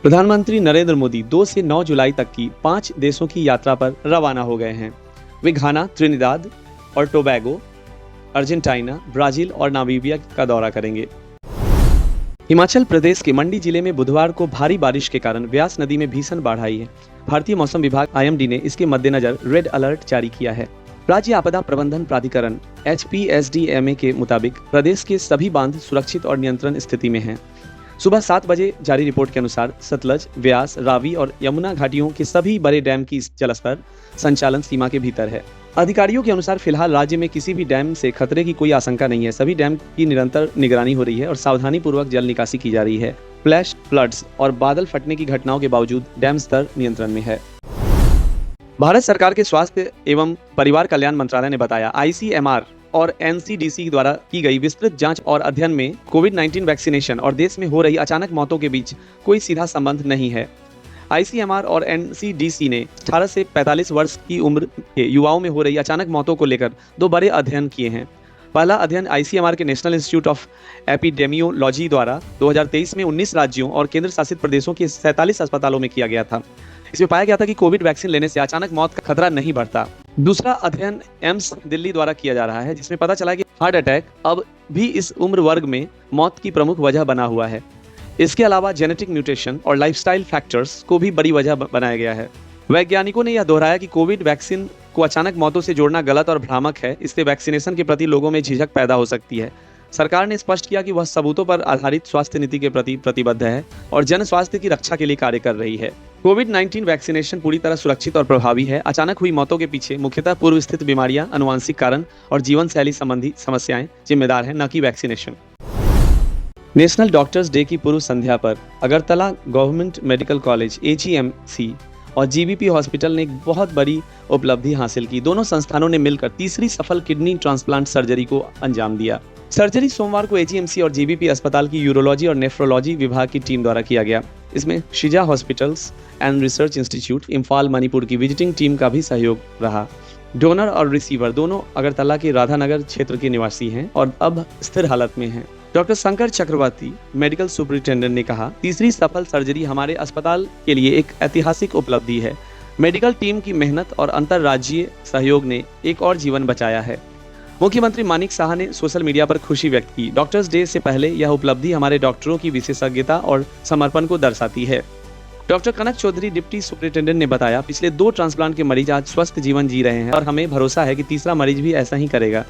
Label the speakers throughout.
Speaker 1: प्रधानमंत्री नरेंद्र मोदी 2 से 9 जुलाई तक की 5 देशों की यात्रा पर रवाना हो गए हैं। वे घाना, त्रिनिदाद और टोबैगो, अर्जेंटीना, ब्राजील और नामीबिया का दौरा करेंगे। हिमाचल प्रदेश के मंडी जिले में बुधवार को भारी बारिश के कारण व्यास नदी में भीषण बाढ़ आई है। भारतीय मौसम विभाग IMD ने इसके मद्देनजर रेड अलर्ट जारी किया है। राज्य आपदा प्रबंधन प्राधिकरण HPSDMA के मुताबिक प्रदेश के सभी बांध सुरक्षित और नियंत्रण स्थिति में हैं। सुबह 7 बजे जारी रिपोर्ट के अनुसार सतलज, व्यास, रावी और यमुना घाटियों के सभी बड़े डैम की जलस्तर संचालन सीमा के भीतर है। अधिकारियों के अनुसार फिलहाल राज्य में किसी भी डैम से खतरे की कोई आशंका नहीं है। सभी डैम की निरंतर निगरानी हो रही है और सावधानी पूर्वक जल निकासी की जा रही है। फ्लैश फ्लड्स और बादल फटने की घटनाओं के बावजूद डैम स्तर नियंत्रण में है। भारत सरकार के स्वास्थ्य एवं परिवार कल्याण मंत्रालय ने बताया, ICMR और NCDC द्वारा की गई विस्तृत जांच और अध्ययन में कोविड-19 वैक्सीनेशन और देश में हो रही अचानक मौतों के बीच कोई सीधा संबंध नहीं है। ICMR और NCDC ने 18 से 45 वर्ष की उम्र के युवाओं में हो रही अचानक मौतों को लेकर 2 बड़े अध्ययन किए हैं। पहला अध्ययन ICMR के नेशनल इंस्टीट्यूट ऑफ एपिडेमियोलॉजी द्वारा 2023 में 19 राज्यों और केंद्र शासित प्रदेशों के 47 अस्पतालों में किया गया था। इसमें पाया गया था कि कोविड वैक्सीन लेने से अचानक मौत का खतरा नहीं बढ़ता। दूसरा अध्ययन एम्स दिल्ली द्वारा किया जा रहा है, जिसमें पता चला कि हार्ट अटैक अब भी इस उम्र वर्ग में मौत की प्रमुख वजह बना हुआ है। इसके अलावा जेनेटिक म्यूटेशन और लाइफस्टाइल फैक्टर्स को भी बड़ी वजह बनाया गया है। वैज्ञानिकों ने यह दोहराया कि कोविड वैक्सीन को अचानक मौतों से जोड़ना गलत और भ्रामक है। इससे वैक्सीनेशन के प्रति लोगों में झिझक पैदा हो सकती है। सरकार ने स्पष्ट किया कि वह सबूतों पर आधारित स्वास्थ्य नीति के प्रति प्रतिबद्ध है और जन स्वास्थ्य की रक्षा के लिए कार्य कर रही है। कोविड-19 वैक्सीनेशन पूरी तरह सुरक्षित और प्रभावी है। अचानक हुई मौतों के पीछे मुख्यतः पूर्व स्थित बीमारियां, आनुवंशिक कारण और जीवन शैली संबंधी समस्याएं जिम्मेदार हैं, न कि वैक्सीनेशन। नेशनल डॉक्टर्स डे की पूर्व संध्या पर Agartala government medical college AGMC और GBP हॉस्पिटल ने एक बहुत बड़ी उपलब्धि हासिल की। दोनों संस्थानों ने मिलकर तीसरी सफल किडनी ट्रांसप्लांट सर्जरी को अंजाम दिया। सर्जरी सोमवार को AGMC और GBP अस्पताल की यूरोलॉजी और नेफ्रोलॉजी विभाग की टीम द्वारा किया गया। इसमें Shija hospitals and research institute, Imphal, Manipur की विजिटिंग टीम का भी सहयोग रहा। डोनर और रिसीवर दोनों अगरतला के राधानगर क्षेत्र के निवासी हैं और अब स्थिर हालत में हैं। डॉक्टर शंकर चक्रवर्ती, मेडिकल सुपरिटेंडेंट, ने कहा, तीसरी सफल सर्जरी हमारे अस्पताल के लिए एक ऐतिहासिक उपलब्धि है। मेडिकल टीम की मेहनत और अंतर्राज्यीय सहयोग ने एक और जीवन बचाया है। मुख्यमंत्री मानिक साहा ने सोशल मीडिया पर खुशी व्यक्त की। डॉक्टर्स डे से पहले यह उपलब्धि हमारे डॉक्टरों की विशेषज्ञता और समर्पण को दर्शाती है। डॉक्टर कनक चौधरी, डिप्टी सुपरिटेंडेंट, ने बताया, पिछले 2 ट्रांसप्लांट के मरीज आज स्वस्थ जीवन जी रहे हैं और हमें भरोसा है कि तीसरा मरीज भी ऐसा ही करेगा।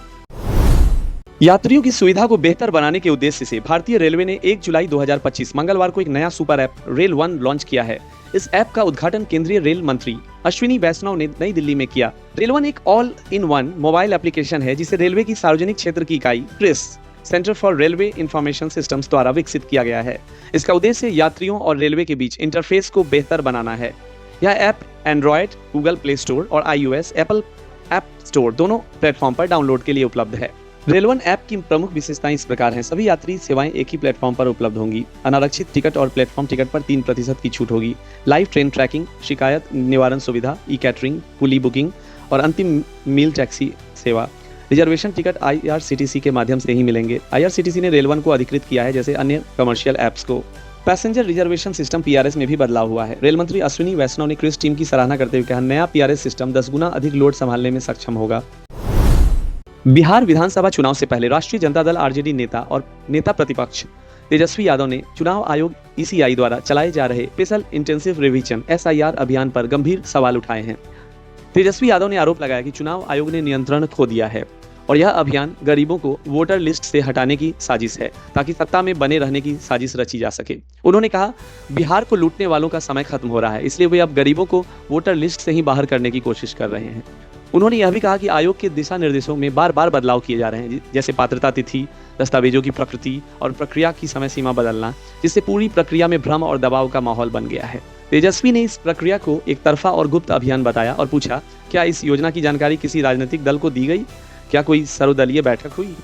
Speaker 1: यात्रियों की सुविधा को बेहतर बनाने के उद्देश्य से भारतीय रेलवे ने 1 जुलाई 2025 मंगलवार को एक नया super app rail one launch किया है। इस ऐप का उद्घाटन केंद्रीय रेल मंत्री अश्विनी वैष्णव ने नई दिल्ली में किया। रेल वन एक all in one mobile application है जिसे रेलवे की सार्वजनिक क्षेत्र की इकाई CRIS, centre for railway information systems, द्वारा विकसित किया गया है। इसका उद्देश्य यात्रियों और रेलवे के बीच इंटरफेस को बेहतर बनाना है। यह app Android, Google play store और iOS, एप्पल ऐप स्टोर दोनों प्लेटफॉर्म पर डाउनलोड के लिए उपलब्ध है। रेलवन ऐप की प्रमुख विशेषताएं इस प्रकार हैं। सभी यात्री सेवाएं एक ही प्लेटफॉर्म पर उपलब्ध होंगी। अनारक्षित टिकट और प्लेटफॉर्म टिकट पर 3% की छूट होगी। लाइव ट्रेन ट्रैकिंग, शिकायत निवारण सुविधा, ई-कैटरिंग, पुली बुकिंग और अंतिम मील टैक्सी सेवा। रिजर्वेशन टिकट IRCTC के माध्यम से ही मिलेंगे। IRCTC ने रेलवन को अधिकृत किया है जैसे अन्य कमर्शियल ऐप्स को। पैसेंजर रिजर्वेशन सिस्टम PRS में भी बदलाव हुआ है। रेल मंत्री अश्विनी वैष्णव ने क्रिस टीम की सराहना करते हुए कहा, नया PRS सिस्टम 10 गुना अधिक लोड संभालने में सक्षम होगा। बिहार विधानसभा चुनाव से पहले राष्ट्रीय जनता दल RJD नेता और नेता प्रतिपक्ष तेजस्वी यादव ने चुनाव आयोग ECI द्वारा चलाए जा रहे स्पेशल इंटेंसिव रिवीजन SIR अभियान पर गंभीर सवाल उठाए हैं। तेजस्वी यादव ने आरोप लगाया कि चुनाव आयोग ने नियंत्रण खो दिया है और यह अभियान गरीबों को वोटर लिस्ट से हटाने की साजिश है ताकि सत्ता में बने रहने की साजिश रची जा सके। उन्होंने कहा, बिहार को लूटने वालों का समय खत्म हो रहा है, इसलिए वे अब गरीबों को वोटर लिस्ट से ही बाहर करने की कोशिश कर रहे हैं। उन्होंने यह भी कहा कि आयोग के दिशा निर्देशों में बार बार बदलाव किए जा रहे हैं, जैसे पात्रता तिथि, दस्तावेजों की प्रकृति और प्रक्रिया की समय सीमा बदलना, जिससे पूरी प्रक्रिया में भ्रम और दबाव का माहौल बन गया है। तेजस्वी ने इस प्रक्रिया को एक तरफा और गुप्त अभियान बताया और पूछा, क्या इस योजना की जानकारी किसी राजनीतिक दल को दी गई? क्या कोई सर्वदलीय बैठक हुई?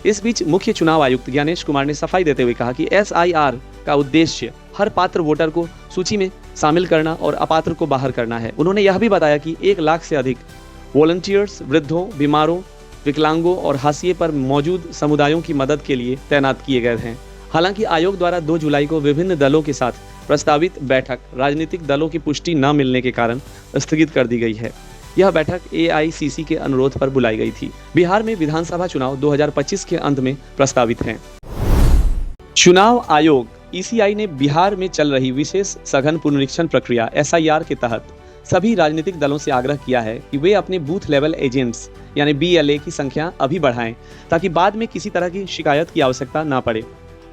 Speaker 1: इस बीच मुख्य चुनाव आयुक्त ज्ञानेश कुमार ने सफाई देते हुए कहा कि SIR का उद्देश्य हर पात्र वोटर को सूची में शामिल करना और अपात्र को बाहर करना है। उन्होंने यह भी बताया कि 1 लाख से अधिक वॉलंटियर्स वृद्धों, बीमारों, विकलांगों और हाशिए पर मौजूद समुदायों की मदद के लिए तैनात किए गए हैं। हालांकि आयोग द्वारा 2 जुलाई को विभिन्न दलों के साथ प्रस्तावित बैठक राजनीतिक दलों की पुष्टि न मिलने के कारण स्थगित कर दी गई है। यह बैठक AICC के अनुरोध पर बुलाई गई थी। बिहार में विधानसभा चुनाव 2025 के अंत में प्रस्तावित हैं। चुनाव आयोग ECI ने बिहार में चल रही विशेष सघन पुनरीक्षण प्रक्रिया SIR के तहत सभी राजनीतिक दलों से आग्रह किया है कि वे अपने बूथ लेवल एजेंट्स यानी BLA की संख्या अभी बढ़ाएं, ताकि बाद में किसी तरह की शिकायत की आवश्यकता न पड़े।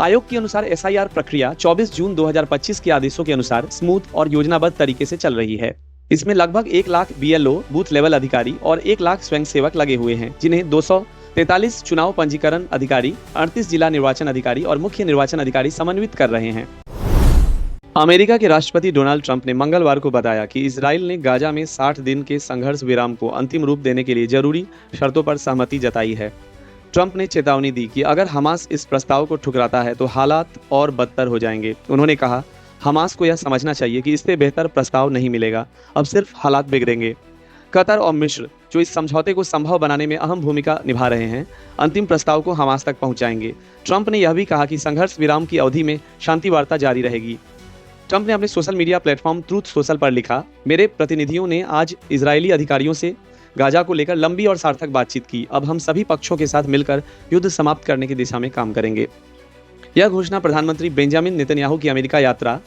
Speaker 1: आयोग के अनुसार SIR प्रक्रिया 24 जून 2025 के आदेशों के अनुसार स्मूथ और योजनाबद्ध तरीके से चल रही है। इसमें लगभग 1 लाख BLO बूथ लेवल अधिकारी और 1 लाख स्वयंसेवक लगे हुए हैं, जिन्हें 243 चुनाव पंजीकरण अधिकारी, 38 जिला निर्वाचन अधिकारी और मुख्य निर्वाचन अधिकारी समन्वित कर रहे हैं। अमेरिका के राष्ट्रपति डोनाल्ड ट्रंप ने मंगलवार को बताया कि इजराइल ने गाजा में 60 दिन के संघर्ष विराम को अंतिम रूप देने के लिए जरूरी शर्तों पर सहमति जताई है। ट्रंप ने चेतावनी दी कि अगर हमास इस प्रस्ताव को ठुकराता है तो हालात और बदतर हो जाएंगे। उन्होंने कहा, हमास को यह समझना चाहिए कि इससे बेहतर प्रस्ताव नहीं मिलेगा, अब सिर्फ हालात बिगड़ेंगे। कतर और मिस्र, जो इस समझौते को संभव बनाने में अहम भूमिका निभा रहे हैं, अंतिम प्रस्ताव को हमास तक पहुंचाएंगे। ट्रंप ने यह भी कहा कि संघर्ष विराम की अवधि में शांति वार्ता जारी रहेगी। ट्रंप ने अपने social media platform truth social पर लिखा, मेरे प्रतिनिधियों ने आज इजरायली अधिकारियों से गाजा को लेकर लंबी और सार्थक बातचीत की। अब हम सभी पक्षों के साथ मिलकर युद्ध समाप्त करने की दिशा में काम करेंगे। यह घोषणा प्रधानमंत्री बेंजामिन नेतन्याहू की अमेरिका यात्रा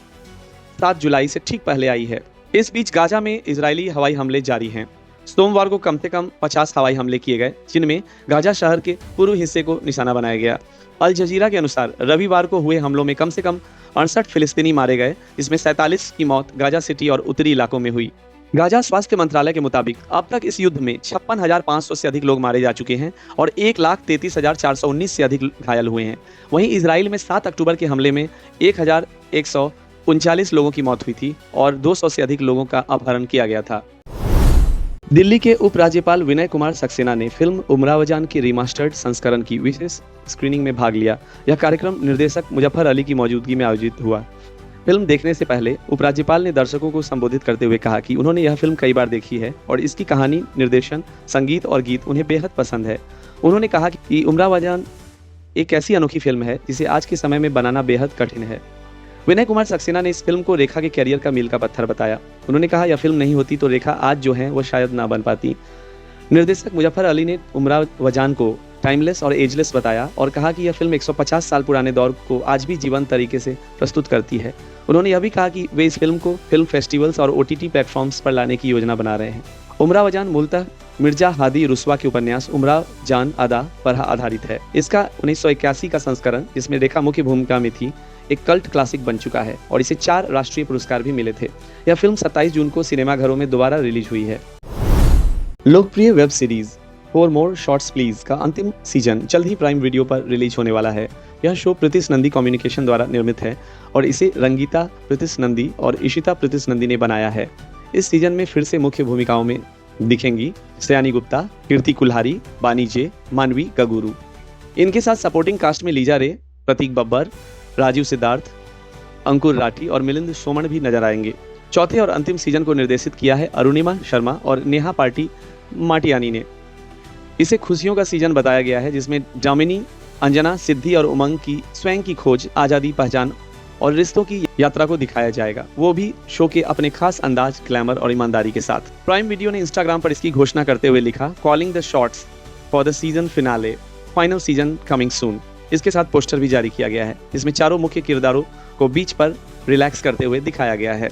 Speaker 1: 7 जुलाई से ठीक पहले आई है। इस बीच गाजा में इजरायली हवाई हमले जारी हैं। सोमवार को कम से कम 50 हवाई हमले किए गए, जिनमें गाजा शहर के पूर्व हिस्से को निशाना बनाया गया। अल जजीरा के अनुसार रविवार को हुए हमलों में कम से कम 68 फिलिस्तीनी मारे गए, जिसमें 47 की मौत गाजा सिटी और उत्तरी इलाकों में हुई। गाजा स्वास्थ्य मंत्रालय के मुताबिक अब तक इस युद्ध में 56,500 से अधिक लोग मारे जा चुके हैं और 1,33,419 से अधिक घायल हुए हैं। वहीं इजराइल में 7 अक्टूबर के हमले में 1,139 लोगों की मौत हुई थी और 200 से अधिक लोगों का अपहरण किया गया था। दिल्ली के उपराज्यपाल विनय कुमार सक्सेना ने फिल्म उमरावजान की रिमास्टर्ड संस्करण की विशेष स्क्रीनिंग में भाग लिया। यह कार्यक्रम निर्देशक मुजफ्फर अली की मौजूदगी में आयोजित हुआ। फिल्म देखने से पहले उपराज्यपाल ने दर्शकों को संबोधित करते हुए कहा कि उन्होंने यह फिल्म कई बार देखी है और इसकी कहानी, निर्देशन, संगीत और गीत उन्हें बेहद पसंद है। उन्होंने कहा कि उमरावजान एक ऐसी अनोखी फिल्म है जिसे आज के समय में बनाना बेहद कठिन है। विनय कुमार सक्सेना ने इस फिल्म को रेखा के कैरियर का मील का पत्थर बताया। उन्होंने कहा, यह फिल्म नहीं होती तो रेखा आज जो है वो शायद ना बन पाती। निर्देशक मुजफ्फर अली ने उमरावजान को टाइमलेस और एजलेस बताया और कहा कि यह फिल्म 150 साल पुराने दौर को आज भी जीवंत तरीके से प्रस्तुत करती है। उन्होंने यह भी कहा कि वे इस फिल्म को फिल्म फेस्टिवल्स और OTT प्लेटफॉर्म्स पर लाने की योजना बना रहे हैं। उमरावजान मूलतः मिर्जा हादी रुस्वा के उपन्यास उमरावजान अदा पर आधारित है। इसका 1981 का संस्करण, जिसमें रेखा मुख्य भूमिका में थी, एक कल्ट क्लासिक बन चुका है और इसे 4 राष्ट्रीय पुरस्कार भी मिले थे। यह फिल्म 27 जून को सिनेमाघरों में दोबारा रिलीज हुई है। लोकप्रिय web series for more shorts please का अंतिम सीजन जल्द ही प्राइम वीडियो पर रिलीज होने वाला है। यह शो प्रीतिश नंदी कम्युनिकेशन द्वारा निर्मित है और इसे रंगीता प्रीतिश नंदी और इशिता प्रीतिश नंदी ने बनाया है। इस सीजन में फिर से मुख्य भूमिकाओं में दिखेंगी श्रेयानी गुप्ता, कीर्ति कुल्हारी, बानी जे, मानवी गगुरु। इनके साथ सपोर्टिंग कास्ट में लीजा रे, प्रतीक बब्बर, राजीव सिद्धार्थ, अंकुर राठी और मिलिंद सोमन भी नजर आएंगे। चौथे और अंतिम सीजन को निर्देशित किया है अरुणिमा शर्मा और नेहा पार्टी माटियानी ने। इसे खुशियों का सीजन बताया गया है, जिसमें डामिनी, अंजना, सिद्धि और उमंग की स्वयं की खोज, आज़ादी, पहचान और रिश्तों की यात्रा को दिखाया जाएगा, वो भी शो के अपने खास अंदाज, ग्लैमर और ईमानदारी के साथ। प्राइम वीडियो ने इंस्टाग्राम पर इसकी घोषणा करते हुए लिखा, calling the shots for the season finale, final season coming soon. इसके साथ पोस्टर भी जारी किया गया है, जिसमें चारों मुख्य किरदारों को बीच पर रिलैक्स करते हुए दिखाया गया है।